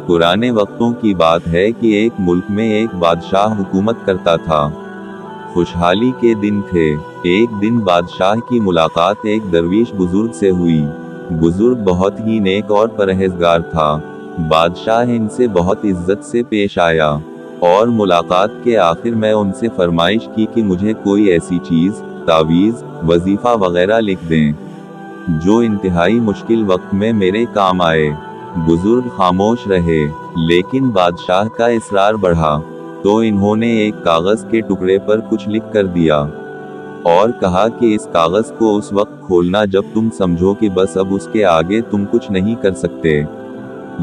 पुराने वक्तों की बात है कि एक मुल्क में एक बादशाह हुकूमत करता था। खुशहाली के दिन थे। एक दिन बादशाह की मुलाकात एक दरवीश बुजुर्ग से हुई। बुजुर्ग बहुत ही नेक और परहेजगार था। बादशाह इनसे बहुत इज्जत से पेश आया और मुलाकात के आखिर में उनसे फरमाइश की कि मुझे कोई ऐसी चीज, तावीज, वजीफा वगैरह लिख दें जो इंतहाई मुश्किल वक्त में मेरे काम आए। बुजुर्ग खामोश रहे, लेकिन बादशाह का इसरार बढ़ा तो इन्होंने एक कागज के टुकड़े पर कुछ लिख कर दिया और कहा कि इस कागज को उस वक्त खोलना जब तुम समझो कि बस अब उसके आगे तुम कुछ नहीं कर सकते।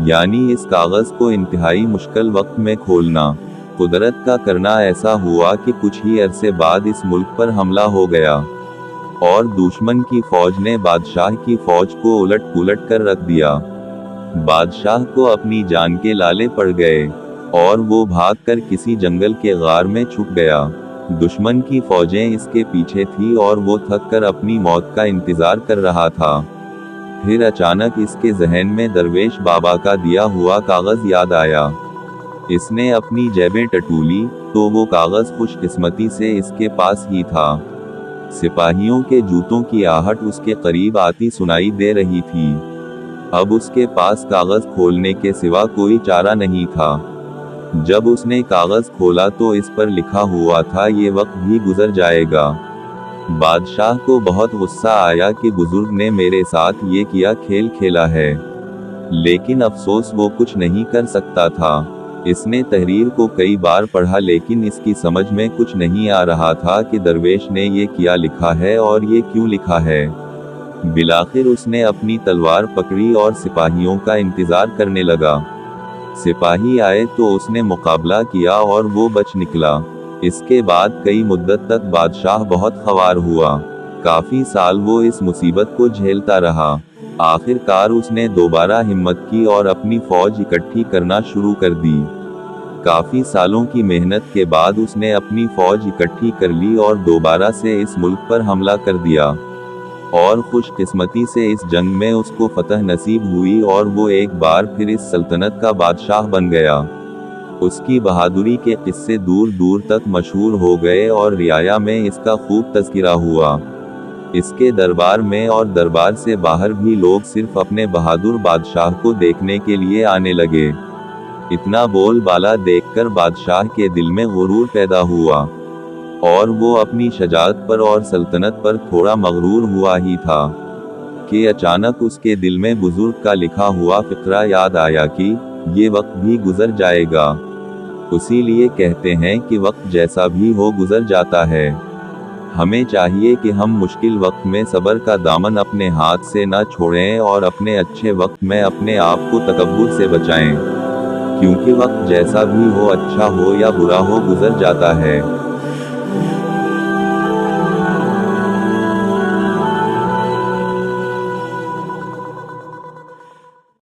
यानी इस कागज को इंतहाई मुश्किल वक्त में खोलना। कुदरत का करना ऐसा हुआ कि कुछ ही अरसे बाद इस मुल्क पर हमला हो गया और दुश्मन की फौज ने बादशाह की फौज को उलट पुलट कर रख दिया। बादशाह को अपनी जान के लाले पड़ गए और वो भागकर किसी जंगल के गार में छुप गया। दुश्मन की फौजें इसके पीछे थी और वो थक कर अपनी मौत का इंतजार कर रहा था। फिर अचानक इसके जहन में दरवेश बाबा का दिया हुआ कागज याद आया। इसने अपनी जेबें टटोली तो वो कागज खुशकिस्मती से इसके पास ही था। सिपाहियों के जूतों की आहट उसके करीब आती सुनाई दे रही थी। अब उसके पास कागज खोलने के सिवा कोई चारा नहीं था। जब उसने कागज खोला तो इस पर लिखा हुआ था, ये वक्त भी गुजर जाएगा। बादशाह को बहुत गुस्सा आया कि बुजुर्ग ने मेरे साथ ये किया खेल खेला है, लेकिन अफसोस वो कुछ नहीं कर सकता था। इसने तहरीर को कई बार पढ़ा लेकिन इसकी समझ में कुछ नहीं आ रहा था कि दरवेश ने ये क्या लिखा है और ये क्यों लिखा है। बिलाखिर उसने अपनी तलवार पकड़ी और सिपाहियों का इंतजार करने लगा। सिपाही आए तो उसने मुकाबला किया और वो बच निकला। इसके बाद कई मुद्दत तक बादशाह बहुत ख्वार हुआ। काफी साल वो इस मुसीबत को झेलता रहा। आखिरकार उसने दोबारा हिम्मत की और अपनी फौज इकट्ठी करना शुरू कर दी। काफी सालों की मेहनत के बाद उसने अपनी फौज इकट्ठी कर ली और दोबारा से इस मुल्क पर हमला कर दिया और खुशकिस्मती से इस जंग में उसको फतह नसीब हुई और वो एक बार फिर इस सल्तनत का बादशाह बन गया। उसकी बहादुरी के किस्से दूर दूर तक मशहूर हो गए और रियाया में इसका खूब तज़किरा हुआ। इसके दरबार में और दरबार से बाहर भी लोग सिर्फ अपने बहादुर बादशाह को देखने के लिए आने लगे। इतना बोलबाला देखकर बादशाह के दिल में गुरूर पैदा हुआ और वो अपनी शजाअत पर और सल्तनत पर थोड़ा मगरूर हुआ ही था कि अचानक उसके दिल में बुजुर्ग का लिखा हुआ फिक्रा याद आया कि ये वक्त भी गुजर जाएगा। उसीलिए कहते हैं कि वक्त जैसा भी हो गुजर जाता है। हमें चाहिए कि हम मुश्किल वक्त में सब्र का दामन अपने हाथ से ना छोड़ें और अपने अच्छे वक्त में अपने आप को तकब्बुर से बचाएं, क्योंकि वक्त जैसा भी हो, अच्छा हो या बुरा हो, गुजर जाता है।